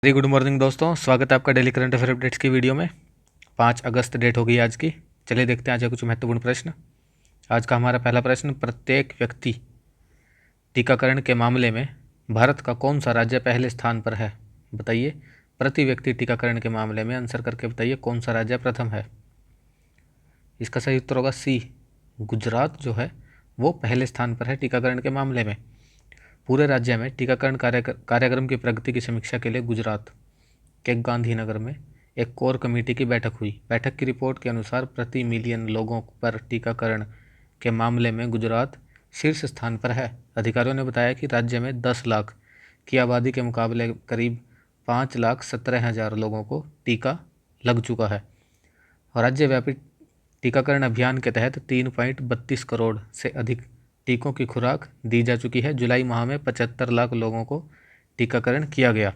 Very good morning दोस्तों, स्वागत है आपका डेली करंट अफेयर अपडेट्स की वीडियो में। 5 अगस्त डेट हो गई आज की। चलिए देखते हैं आज के कुछ महत्वपूर्ण प्रश्न। आज का हमारा पहला प्रश्न, प्रत्येक व्यक्ति टीकाकरण के मामले में भारत का कौन सा राज्य पहले स्थान पर है? बताइए, प्रति व्यक्ति टीकाकरण के मामले में आंसर करके बताइए कौन सा राज्य प्रथम है। इसका सही उत्तर होगा सी, गुजरात जो है वो पहले स्थान पर है टीकाकरण के मामले में। पूरे राज्य में टीकाकरण कार्यक्रम की प्रगति की समीक्षा के लिए गुजरात के गांधीनगर में एक कोर कमेटी की बैठक हुई। बैठक की रिपोर्ट के अनुसार प्रति मिलियन लोगों पर टीकाकरण के मामले में गुजरात शीर्ष स्थान पर है। अधिकारियों ने बताया कि राज्य में 10 लाख की आबादी के मुकाबले करीब 5,17,000 लोगों को टीका लग चुका है। राज्यव्यापी टीकाकरण अभियान के तहत 3.32 करोड़ से अधिक टीकों की खुराक दी जा चुकी है। जुलाई माह में 75 लाख लोगों को टीकाकरण किया गया।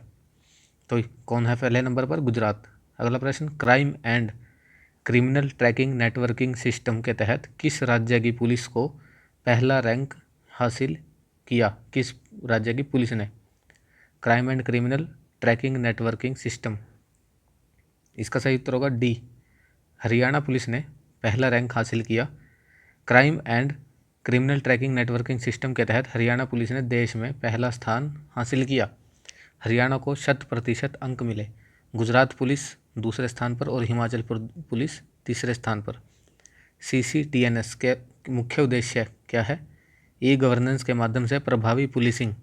तो कौन है पहले नंबर पर? गुजरात। अगला प्रश्न, crime and criminal tracking networking system के तहत किस राज्य की पुलिस को पहला रैंक हासिल किया? किस राज्य की पुलिस ने? Crime and criminal tracking networking system. इसका सही उत्तर होगा डी, हरियाणा पुलिस ने पहला रैंक हासिल किया। Crime and criminal tracking networking system के तहत हरियाणा पुलिस ने देश में पहला स्थान हासिल किया। हरियाणा को 100% अंक मिले। गुजरात पुलिस दूसरे स्थान पर और हिमाचल पुलिस तीसरे स्थान पर। CCTNS के मुख्य उद्देश्य क्या है? ई गवर्नेंस के माध्यम से प्रभावी पुलिसिंग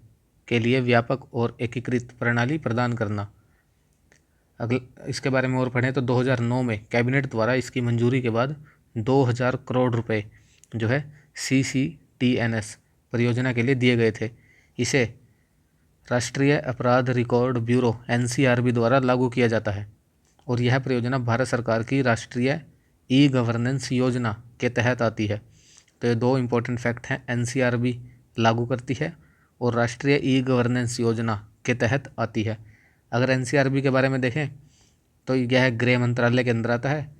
के लिए व्यापक और एकीकृत प्रणाली प्रदान करना। इसके बारे में और पढ़ें तो 2009 में कैबिनेट द्वारा इसकी मंजूरी के बाद 2000 करोड़ रुपए जो है CCTNS परियोजना के लिए दिए गए थे। इसे राष्ट्रीय अपराध रिकॉर्ड ब्यूरो NCRB द्वारा लागू किया जाता है और यह परियोजना भारत सरकार की राष्ट्रीय ई गवर्नेंस योजना के तहत आती है। तो ये दो इम्पोर्टेंट फैक्ट हैं, NCRB लागू करती है और राष्ट्रीय ई गवर्नेंस योजना के तहत आती है। अगर NCRB के बारे में देखें तो यह गृह मंत्रालय के अंदर आता है,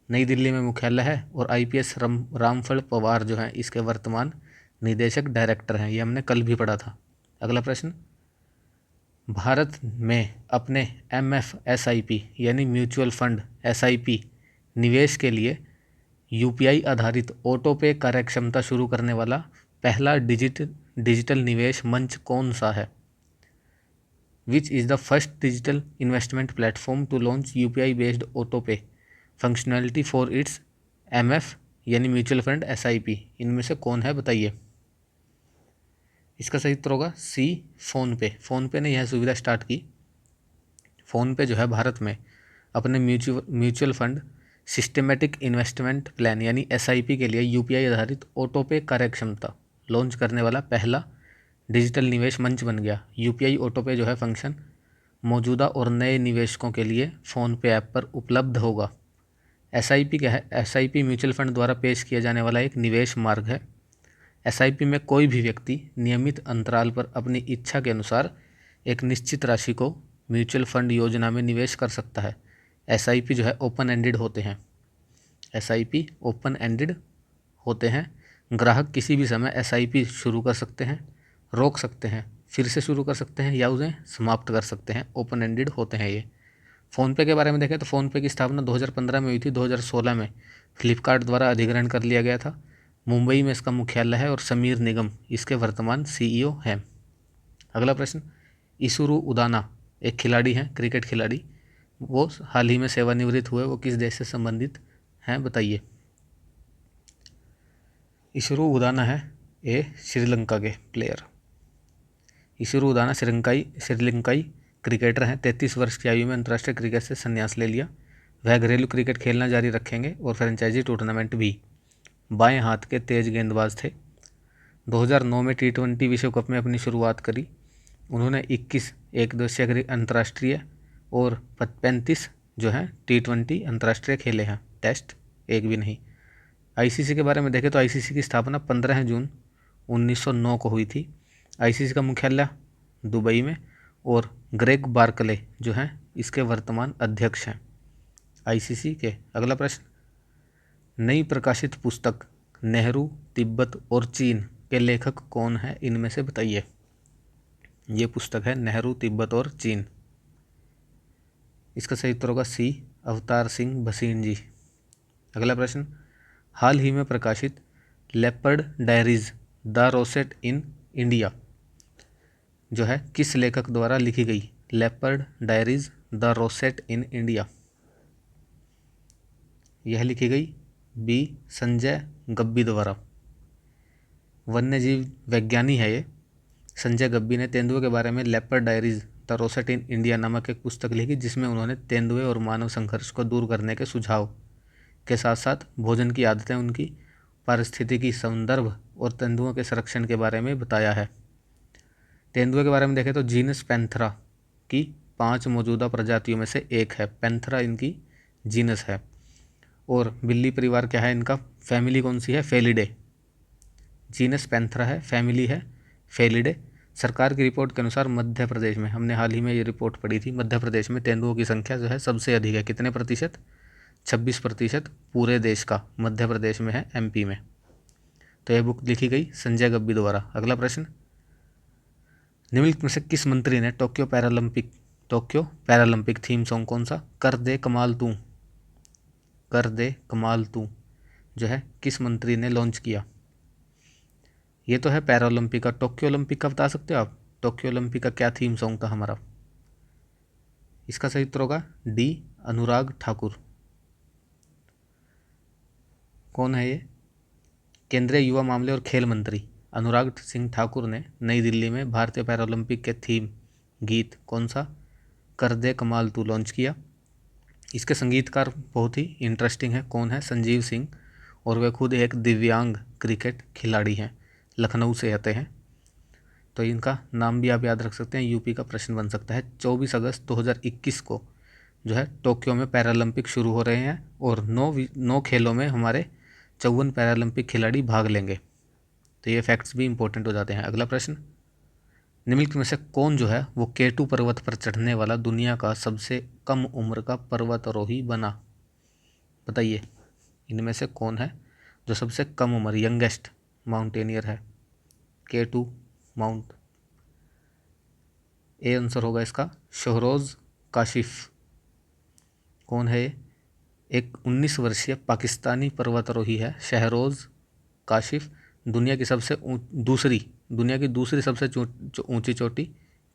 नई दिल्ली में मुख्यालय है और IPS रामफल पवार जो हैं इसके वर्तमान निदेशक डायरेक्टर हैं। ये हमने कल भी पढ़ा था। अगला प्रश्न, भारत में अपने MFSIP यानी म्यूचुअल फंड SIP निवेश के लिए UPI आधारित ऑटो पे कार्यक्षमता शुरू करने वाला पहला डिजिटल निवेश मंच कौन सा है? Which is the first digital investment platform to launch UPI based auto pay functionality for its MF यानी म्यूचुअल फंड SIP। इनमें से कौन है बताइए। इसका सही उत्तर होगा सी, फ़ोनपे। फ़ोनपे ने यह सुविधा स्टार्ट की। फ़ोनपे जो है भारत में अपने mutual fund systematic investment plan यानी SIP के लिए UPI आधारित ऑटो पे कार्यक्षमता लॉन्च करने वाला पहला डिजिटल निवेश मंच बन गया। UPI ऑटो पे जो है फंक्शन मौजूदा और नए निवेशकों के लिए फ़ोनपे ऐप पर उपलब्ध होगा। SIP क्या है? SIP म्यूचुअल फंड द्वारा पेश किया जाने वाला एक निवेश मार्ग है। SIP में कोई भी व्यक्ति नियमित अंतराल पर अपनी इच्छा के अनुसार एक निश्चित राशि को म्यूचुअल फंड योजना में निवेश कर सकता है। SIP जो है ओपन एंडेड होते हैं। SIP ओपन एंडेड होते हैं। ग्राहक किसी भी समय SIP शुरू कर सकते हैं, रोक सकते हैं, फिर से शुरू कर सकते हैं या उसे समाप्त कर सकते हैं। ओपन एंडेड होते हैं ये। फ़ोनपे के बारे में देखें तो फ़ोनपे की स्थापना 2015 में हुई थी। 2016 में फ्लिपकार्ट द्वारा अधिग्रहण कर लिया गया था। मुंबई में इसका मुख्यालय है और समीर निगम इसके वर्तमान CEO हैं। अगला प्रश्न, इसुरु उदाना एक खिलाड़ी हैं, क्रिकेट खिलाड़ी, वो हाल ही में सेवानिवृत्त हुए, वो किस देश से संबंधित हैं बताइए। इसुरु उदाना है श्रीलंका के प्लेयर। इसुरु उदाना श्रीलंकाई क्रिकेटर हैं। 33 वर्ष की आयु में अंतर्राष्ट्रीय क्रिकेट से संन्यास ले लिया। वह घरेलू क्रिकेट खेलना जारी रखेंगे और फ्रेंचाइजी टूर्नामेंट भी। बाएं हाथ के तेज गेंदबाज थे। 2009 में T20 विश्व कप में अपनी शुरुआत करी। उन्होंने 21 एक दिवसीय अंतर्राष्ट्रीय और 35 जो है T20 अंतर्राष्ट्रीय खेले हैं, टेस्ट एक भी नहीं। ICC के बारे में देखें तो ICC की स्थापना 15 जून 1909 को हुई थी। ICC का मुख्यालय दुबई में और ग्रेग बार्कले जो हैं इसके वर्तमान अध्यक्ष हैं ICC के। अगला प्रश्न, नई प्रकाशित पुस्तक नेहरू, तिब्बत और चीन के लेखक कौन है? इनमें से बताइए। ये पुस्तक है नेहरू, तिब्बत और चीन। इसका सही उत्तर होगा सी, अवतार सिंह भसीन जी। अगला प्रश्न, हाल ही में प्रकाशित leopard diaries the rosette in India जो है किस लेखक द्वारा लिखी गई? Leopard diaries the rosette in India, यह लिखी गई बी, संजय गब्बी द्वारा। वन्यजीव वैज्ञानी है ये। संजय गब्बी ने तेंदुए के बारे में leopard diaries the rosette in India नामक एक पुस्तक लिखी, जिसमें उन्होंने तेंदुए और मानव संघर्ष को दूर करने के सुझाव के साथ साथ भोजन की आदतें, उनकी पारिस्थितिकी संदर्भ और तेंदुओं के संरक्षण के बारे में बताया है। तेंदुए के बारे में देखें तो जीनस पैंथरा की 5 मौजूदा प्रजातियों में से एक है। पैंथरा इनकी जीनस है। और बिल्ली परिवार क्या है इनका? फैमिली कौन सी है? फेलिडे। जीनस पैंथरा है, फैमिली है फेलिडे। सरकार की रिपोर्ट के अनुसार मध्य प्रदेश में, हमने हाल ही में ये रिपोर्ट पढ़ी थी, मध्य प्रदेश में तेंदुओं की संख्या जो है सबसे अधिक है। कितने प्रतिशत? 26% पूरे देश का मध्य प्रदेश में है, एमपी में। तो यह बुक लिखी गई संजय गब्बी द्वारा। अगला प्रश्न, निम्नलिखित में से किस मंत्री ने टोक्यो पैरालंपिक थीम सॉन्ग कौन सा? कर दे कमाल तू, कर दे कमाल तू जो है किस मंत्री ने लॉन्च किया? ये तो है पैरालंपिक का। टोक्यो ओलंपिक का बता सकते हो आप? टोक्यो ओलंपिक का क्या थीम सॉन्ग था हमारा? इसका सही उत्तर होगा डी, अनुराग ठाकुर। कौन है ये? केंद्रीय युवा मामले और खेल मंत्री अनुराग सिंह ठाकुर ने नई दिल्ली में भारतीय पैरालंपिक के थीम गीत कौन सा? कर दे कमाल तू लॉन्च किया। इसके संगीतकार बहुत ही इंटरेस्टिंग है। कौन है? संजीव सिंह। और वे खुद एक दिव्यांग क्रिकेट खिलाड़ी हैं, लखनऊ से आते हैं। तो इनका नाम भी आप याद रख सकते हैं, यूपी का प्रश्न बन सकता है। 24 अगस्त 2021 को जो है टोक्यो में पैरालंपिक शुरू हो रहे हैं और 9 खेलों में हमारे 54 पैरालंपिक खिलाड़ी भाग लेंगे। तो ये फैक्ट्स भी इंपॉर्टेंट हो जाते हैं। अगला प्रश्न, निम्नलिखित में से कौन जो है वो केटू पर्वत पर चढ़ने वाला दुनिया का सबसे कम उम्र का पर्वतारोही बना? बताइए, इनमें से कौन है जो सबसे कम उम्र, यंगेस्ट माउंटेनियर है केटू माउंट? ए आंसर होगा इसका शहरोज काशिफ। कौन है ये? एक 19 वर्षीय पाकिस्तानी पर्वतारोही है शहरोज काशिफ। दुनिया की दूसरी सबसे ऊंची चोटी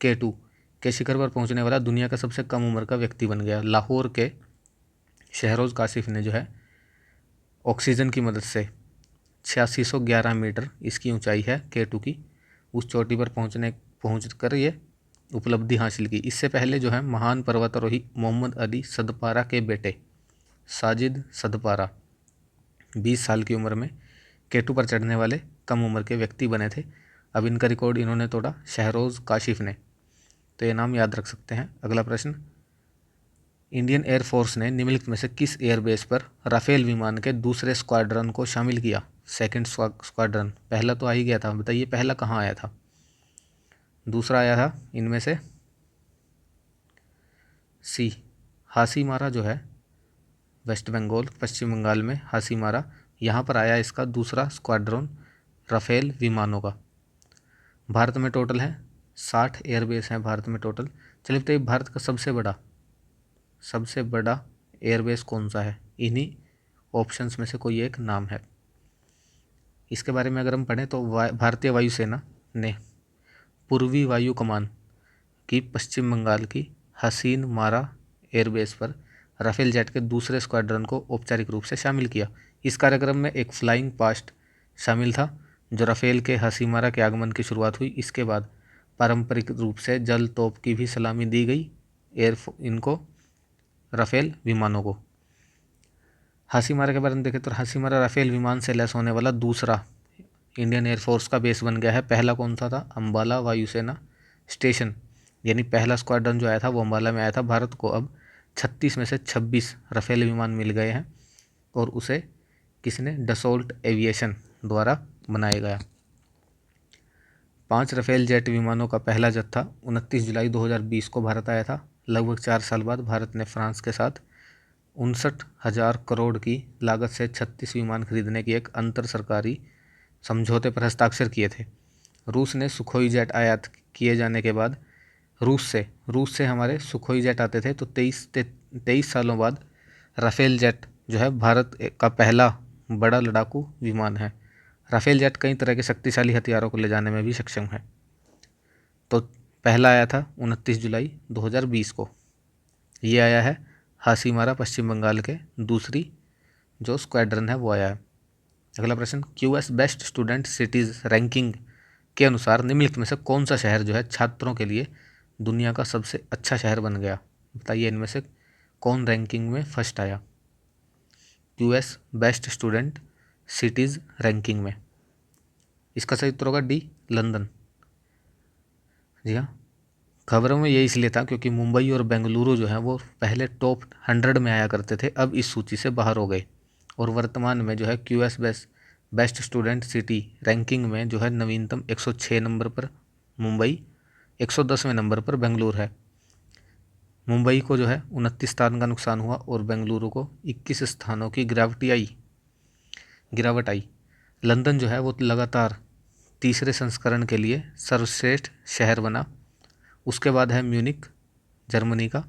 केटू के शिखर पर पहुंचने वाला दुनिया का सबसे कम उम्र का व्यक्ति बन गया। लाहौर के शहरोज काशिफ ने जो है ऑक्सीजन की मदद से 8611 मीटर इसकी ऊंचाई है केटू की, उस चोटी पर पहुँच कर ये उपलब्धि हासिल की। इससे पहले जो है महान पर्वतारोही मोहम्मद अली सदपारा के बेटे साजिद सदपारा 20 साल की उम्र में केटू पर चढ़ने वाले कम उम्र के व्यक्ति बने थे। अब इनका रिकॉर्ड इन्होंने तोड़ा, शहरोज काशिफ ने। तो ये नाम याद रख सकते हैं। अगला प्रश्न, इंडियन एयरफोर्स ने निम्नलिखित में से किस एयरबेस पर राफेल विमान के दूसरे स्क्वाड्रन को शामिल किया? Second squadron. पहला तो आ ही गया था, बताइए पहला कहाँ आया था? दूसरा आया था इनमें से सी, हासीमारा जो है वेस्ट बंगाल, पश्चिम बंगाल में हासीमारा, यहाँ पर आया इसका दूसरा स्क्वाड्रन राफेल विमानों का। भारत में टोटल है 60 एयरबेस हैं भारत में टोटल। चलिए बताइए भारत का सबसे बड़ा एयरबेस कौन सा है? इन्हीं ऑप्शंस में से कोई एक नाम है। इसके बारे में अगर हम पढ़ें तो भारतीय वायुसेना ने पूर्वी वायु कमान की पश्चिम बंगाल की हसीन मारा एयरबेस पर राफेल जेट के दूसरे स्क्वाड्रन को औपचारिक रूप से शामिल किया। इस कार्यक्रम में एक फ्लाइंग पास्ट शामिल था जो राफेल के हसीमारा के आगमन की शुरुआत हुई। इसके बाद पारंपरिक रूप से जल तोप की भी सलामी दी गई इनको राफेल विमानों को। हासीमारा के बारे में देखें तो हासीमारा राफेल विमान से लैस होने वाला दूसरा इंडियन एयरफोर्स का बेस बन गया है। पहला कौन सा था? अम्बाला वायुसेना स्टेशन, यानी पहला स्क्वाड्रन जो आया था वो अम्बाला में आया था। भारत को अब 36 में से 26 राफेल विमान मिल गए हैं और उसे किसने? डसोल्ट एविएशन द्वारा बनाया गया। 5 राफेल जेट विमानों का पहला जत्था 29 जुलाई 2020 को भारत आया था। लगभग 4 साल बाद भारत ने फ्रांस के साथ 59,000 करोड़ की लागत से 36 विमान खरीदने की एक अंतर सरकारी समझौते पर हस्ताक्षर किए थे। रूस ने सुखोई जेट आयात किए जाने के बाद रूस से हमारे सुखोई जेट आते थे। तो 23 सालों बाद राफेल जेट जो है भारत का पहला बड़ा लड़ाकू विमान है। राफेल जेट कई तरह के शक्तिशाली हथियारों को ले जाने में भी सक्षम है। तो पहला आया था 29 जुलाई 2020 को, ये आया है हासीमारा पश्चिम बंगाल के। दूसरी जो स्क्वाड्रन है वो आया है। अगला प्रश्न, QS best student cities ranking के अनुसार निम्नलिखित में से कौन सा शहर जो है छात्रों के लिए दुनिया का सबसे अच्छा शहर बन गया? बताइए इनमें से कौन रैंकिंग में फर्स्ट आया US best student cities ranking में? इसका सही उत्तर होगा डी, लंदन। जी हाँ, खबरों में ये इसलिए था क्योंकि मुंबई और बेंगलुरु जो है वो पहले टॉप 100 में आया करते थे, अब इस सूची से बाहर हो गए। और वर्तमान में जो है QS best student city ranking में जो है नवीनतम 106 नंबर पर मुंबई, 110वें नंबर पर बेंगलुरु है। मुंबई को जो है 29 स्थान का नुकसान हुआ और बेंगलुरु को 21 स्थानों की गिरावट आई। लंदन जो है वो लगातार तीसरे संस्करण के लिए सर्वश्रेष्ठ शहर बना। उसके बाद है म्यूनिक जर्मनी का,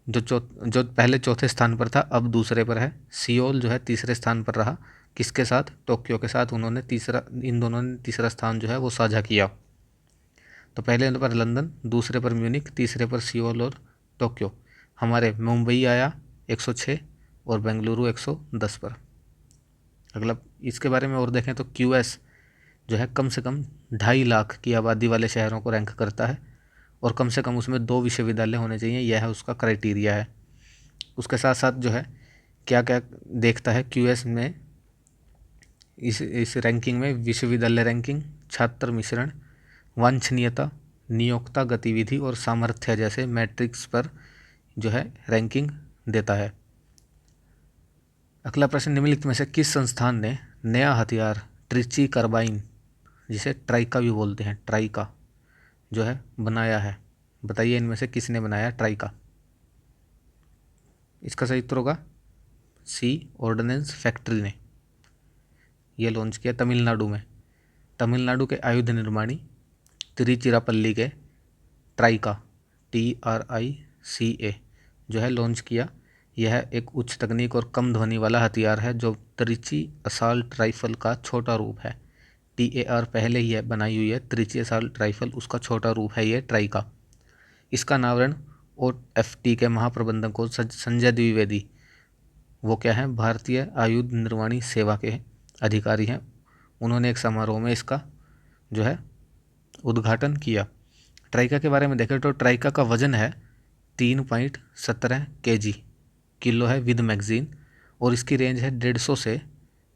जो पहले चौथे स्थान पर था अब दूसरे पर है। सियोल जो है तीसरे स्थान पर रहा, किसके साथ? टोक्यो के साथ। इन दोनों ने तीसरा स्थान जो है वो साझा किया। तो पहले पर लंदन, दूसरे पर म्यूनिक, तीसरे पर सियोल और टोक्यो। हमारे मुंबई आया 106 और बेंगलुरु 110 पर। अगला इसके बारे में और देखें तो क्यूएस जो है कम से कम 2.5 लाख की आबादी वाले शहरों को रैंक करता है और कम से कम उसमें 2 विश्वविद्यालय होने चाहिए, यह है उसका क्राइटेरिया है। उसके साथ साथ जो है क्या क्या देखता है क्यूएस में, इस रैंकिंग में विश्वविद्यालय रैंकिंग, छात्र मिश्रण, वांछनीयता, नियोक्ता गतिविधि और सामर्थ्य जैसे मैट्रिक्स पर जो है रैंकिंग देता है। अगला प्रश्न, निम्नलिखित में से किस संस्थान ने नया हथियार ट्रिची कार्बाइन, जिसे ट्राइका भी बोलते हैं, ट्राइका जो है बनाया है? बताइए इनमें से किसने बनाया ट्राइका? इसका सही उत्तर होगा सी, ऑर्डिनेंस फैक्ट्री ने यह लॉन्च किया तमिलनाडु में। तमिलनाडु के आयुध निर्माणी तिरुचिरापल्ली के ट्राइका TRICA जो है लॉन्च किया। यह एक उच्च तकनीक और कम ध्वनि वाला हथियार है जो त्रिची असाल्ट राइफल का छोटा रूप है। TAR पहले ही है बनाई हुई है, त्रिची असाल्ट राइफल उसका छोटा रूप है ये ट्राइका। इसका अनावरण OFT के महाप्रबंधक संजय द्विवेदी, वो क्या है, भारतीय आयुध निर्माणी सेवा के अधिकारी हैं, उन्होंने एक समारोह में इसका जो है उद्घाटन किया। ट्राइका के बारे में देखें तो ट्राइका का वजन है 3.17 kg किलो है विद मैगजीन और इसकी रेंज है 150 से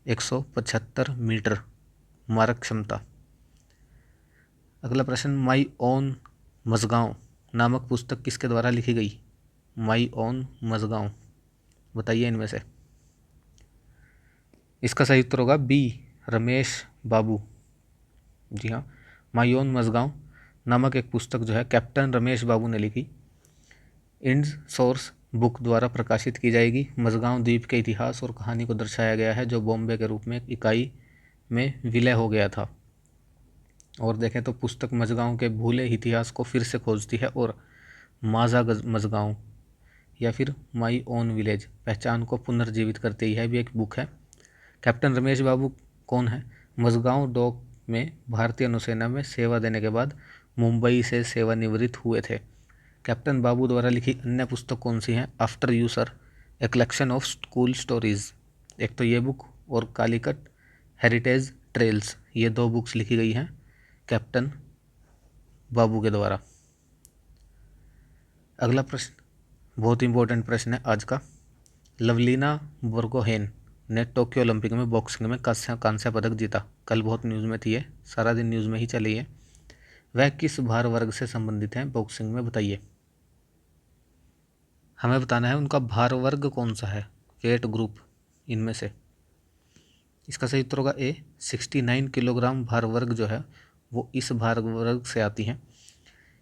175 मीटर मारक क्षमता। अगला प्रश्न, माई ओन मजगांव नामक पुस्तक किसके द्वारा लिखी गई? माई ओन मजगांव, बताइए इनमें से। इसका सही उत्तर होगा बी, रमेश बाबू। जी हाँ, माई ओन मजगांव नामक एक पुस्तक जो है कैप्टन रमेश बाबू ने लिखी, इंड सोर्स बुक द्वारा प्रकाशित की जाएगी। मजगांव द्वीप के इतिहास और कहानी को दर्शाया गया है जो बॉम्बे के रूप में एक इकाई में विलय हो गया था। और देखें तो पुस्तक मजगांव के भूले इतिहास को फिर से खोजती है और माजा मजगांव या फिर माई ओन विलेज पहचान को पुनर्जीवित करती है, भी एक बुक है। कैप्टन रमेश बाबू कौन है? मजगांव डॉक में भारतीय नौसेना में सेवा देने के बाद मुंबई से सेवानिवृत्त हुए थे। कैप्टन बाबू द्वारा लिखी अन्य पुस्तक कौन सी हैं? After you sir, a collection of school stories, एक तो ये बुक, और कालीकट हेरिटेज ट्रेल्स, ये 2 बुक्स लिखी गई हैं कैप्टन बाबू के द्वारा। अगला प्रश्न बहुत इंपॉर्टेंट प्रश्न है आज का। लवलीना बोर्गोहेन ने टोक्यो ओलंपिक में बॉक्सिंग में कांस्य पदक जीता। कल बहुत न्यूज़ में थी, है सारा दिन न्यूज़ में ही चली है। वह किस भार वर्ग से संबंधित हैं बॉक्सिंग में? बताइए। हमें बताना है उनका भार वर्ग कौन सा है, वेट ग्रुप इनमें से। इसका सही उत्तर होगा ए, 69 किलोग्राम भार वर्ग जो है वो इस भार वर्ग से आती हैं।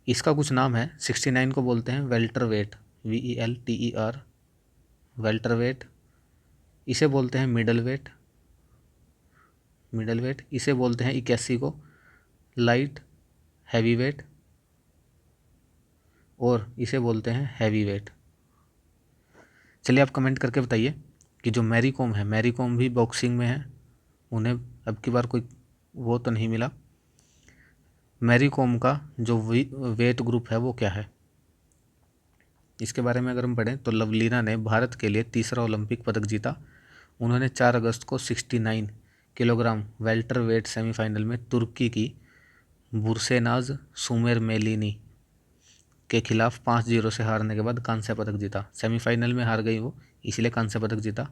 इसका कुछ नाम है, 69 को बोलते हैं welterweight, VELTER welterweight, इसे बोलते हैं मिडल वेट, इसे बोलते हैं 81 को लाइट हैवी वेट, और इसे बोलते हैं हैवी वेट। चलिए आप कमेंट करके बताइए कि जो मैरी कॉम है, मैरी कॉम भी बॉक्सिंग में है, उन्हें अब की बार कोई वो तो नहीं मिला। मैरी कॉम का जो वेट ग्रुप है वो क्या है? इसके बारे में अगर हम पढ़ें तो लवलीना ने भारत के लिए तीसरा ओलंपिक पदक जीता। उन्होंने 4 अगस्त को 69 किलोग्राम वेल्टर वेट सेमीफाइनल में तुर्की की बुरसेनाज सुमेरमेलिनी के खिलाफ 5-0 से हारने के बाद कांस्य पदक जीता। सेमीफाइनल में हार गई वो, इसलिए कांस्य पदक जीता।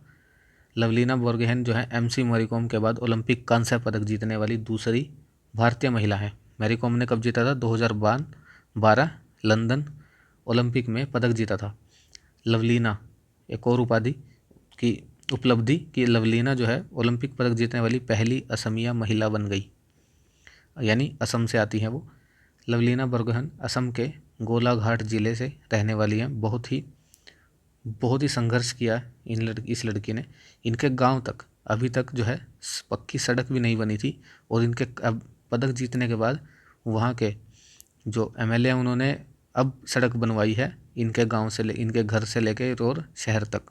लवलीना बोर्गोहेन जो है एमसी मैरीकॉम के बाद ओलंपिक कांस्य पदक जीतने वाली दूसरी भारतीय महिला है। मैरीकॉम ने कब जीता था? 2012 लंदन ओलंपिक में पदक जीता था। लवलीना एक और उपाधि की उपलब्धि कि लवलीना जो है ओलंपिक पदक जीतने वाली पहली असमिया महिला बन गई, यानी असम से आती हैं वो। लवलीना बोर्गोहेन असम के गोलाघाट ज़िले से रहने वाली हैं। बहुत ही संघर्ष किया इस लड़की ने। इनके गांव तक अभी तक जो है पक्की सड़क भी नहीं बनी थी, और इनके अब पदक जीतने के बाद वहाँ के जो एमएलए हैं उन्होंने अब सड़क बनवाई है इनके गांव से इनके घर से लेके और शहर तक।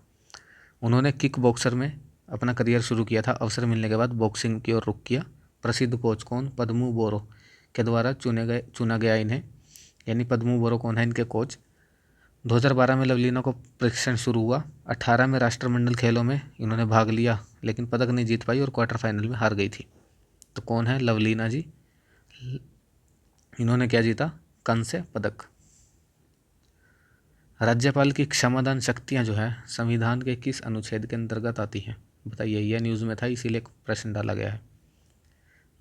उन्होंने किक बॉक्सर में अपना करियर शुरू किया था। अवसर मिलने के बाद बॉक्सिंग की ओर रुख किया। प्रसिद्ध कोच कौन? पद्मू बोरो के द्वारा चुना गया इन्हें, यानी पद्मू बोरो कौन है? इनके कोच। 2012 में लवलीना को प्रशिक्षण शुरू हुआ। 18 में राष्ट्रमंडल खेलों में इन्होंने भाग लिया, लेकिन पदक नहीं जीत पाई और क्वार्टर फाइनल में हार गई थी। तो कौन है लवलीना जी? इन्होंने क्या जीता? कांस्य पदक। राज्यपाल की क्षमादान शक्तियां जो है संविधान के किस अनुच्छेद के अंतर्गत आती हैं? बताइए, यह न्यूज़ में था इसीलिए प्रश्न डाला गया है।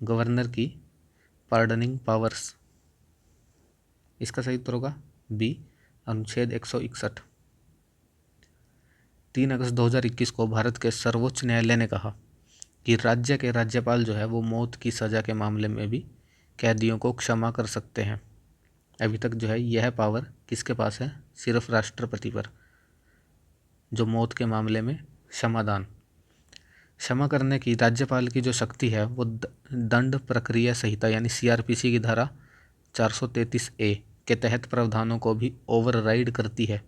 गवर्नर की पार्डनिंग पावर्स। इसका सही उत्तर होगा बी, अनुच्छेद 161। 3 अगस्त 2021 को भारत के सर्वोच्च न्यायालय ने कहा कि राज्य के राज्यपाल जो है वो मौत की सज़ा के मामले में भी कैदियों को क्षमा कर सकते हैं। अभी तक जो है यह पावर किसके पास है? सिर्फ राष्ट्रपति पर, जो मौत के मामले में क्षमा करने की राज्यपाल की जो शक्ति है वो दंड प्रक्रिया संहिता यानी सीआरपीसी की धारा 433A के तहत प्रावधानों को भी ओवरराइड करती है,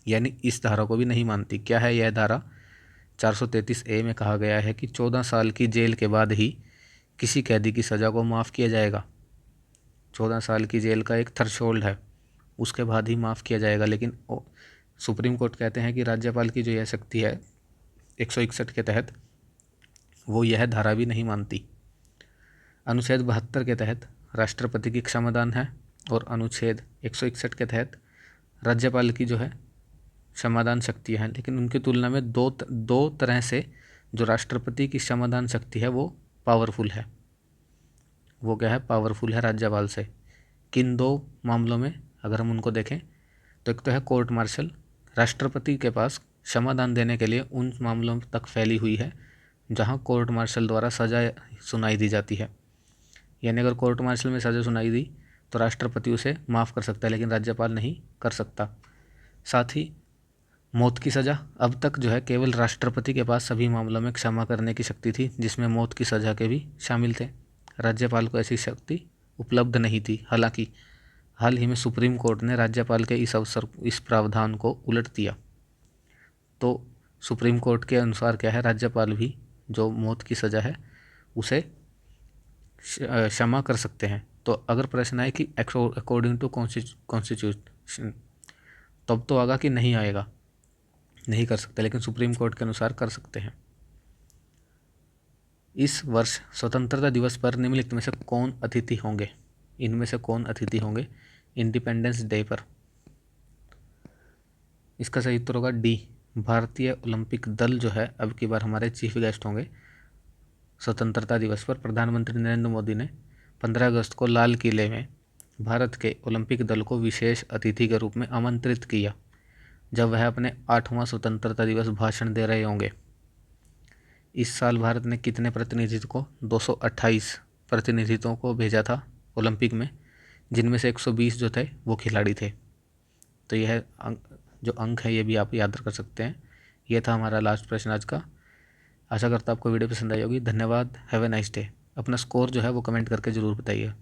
यानी इस धारा को भी नहीं मानती। क्या है यह धारा? 433A में कहा गया है कि 14 साल की जेल के बाद ही किसी कैदी की सज़ा को माफ़ किया जाएगा। 14 साल की जेल का एक थ्रेशोल्ड है, उसके बाद ही माफ़ किया जाएगा। लेकिन सुप्रीम कोर्ट कहते हैं कि राज्यपाल की जो यह शक्ति है 161 के तहत, वो यह धारा भी नहीं मानती। अनुच्छेद 72 के तहत राष्ट्रपति की क्षमादान है, और अनुच्छेद 161 के तहत राज्यपाल की जो है क्षमादान शक्तियाँ हैं। लेकिन उनकी तुलना में दो तरह से जो राष्ट्रपति की क्षमादान शक्ति है वो पावरफुल है। वो क्या है? पावरफुल है राज्यपाल से। किन 2 मामलों में अगर हम उनको देखें तो एक तो है कोर्ट मार्शल। राष्ट्रपति के पास क्षमादान देने के लिए उन मामलों तक फैली हुई है जहां कोर्ट मार्शल द्वारा सज़ा सुनाई दी जाती है, यानी अगर कोर्ट मार्शल में सज़ा सुनाई दी तो राष्ट्रपति उसे माफ़ कर सकता है, लेकिन राज्यपाल नहीं कर सकता। साथ ही मौत की सज़ा, अब तक जो है केवल राष्ट्रपति के पास सभी मामलों में क्षमा करने की शक्ति थी, जिसमें मौत की सज़ा के भी शामिल थे। राज्यपाल को ऐसी शक्ति उपलब्ध नहीं थी। हालांकि हाल ही में सुप्रीम कोर्ट ने राज्यपाल के इस प्रावधान को उलट दिया। तो सुप्रीम कोर्ट के अनुसार क्या है? राज्यपाल भी जो मौत की सज़ा है उसे क्षमा कर सकते हैं। तो अगर प्रश्न आए कि अकॉर्डिंग टू कॉन्स्टिट्यूशन, तब तो आएगा कि नहीं आएगा, नहीं कर सकते, लेकिन सुप्रीम कोर्ट के अनुसार कर सकते हैं। इस वर्ष स्वतंत्रता दिवस पर निम्नलिखित में से कौन अतिथि होंगे? इनमें से कौन अतिथि होंगे इंडिपेंडेंस डे पर? इसका सही उत्तर होगा डी, भारतीय ओलंपिक दल जो है अब की बार हमारे चीफ गेस्ट होंगे। स्वतंत्रता दिवस पर प्रधानमंत्री नरेंद्र मोदी ने 15 अगस्त को लाल किले में भारत के ओलंपिक दल को विशेष अतिथि के रूप में आमंत्रित किया, जब वह अपने 8वां स्वतंत्रता दिवस भाषण दे रहे होंगे। इस साल भारत ने कितने प्रतिनिधित्व को? 228 प्रतिनिधित्वों को भेजा था ओलंपिक में, जिनमें से 120 जो थे वो खिलाड़ी थे। तो यह जो अंक है ये भी आप याद कर सकते हैं। ये था हमारा लास्ट प्रश्न आज का। आशा करता हूँ आपको वीडियो पसंद आई होगी। धन्यवाद। Have a nice day. अपना स्कोर जो है वो कमेंट करके ज़रूर बताइए।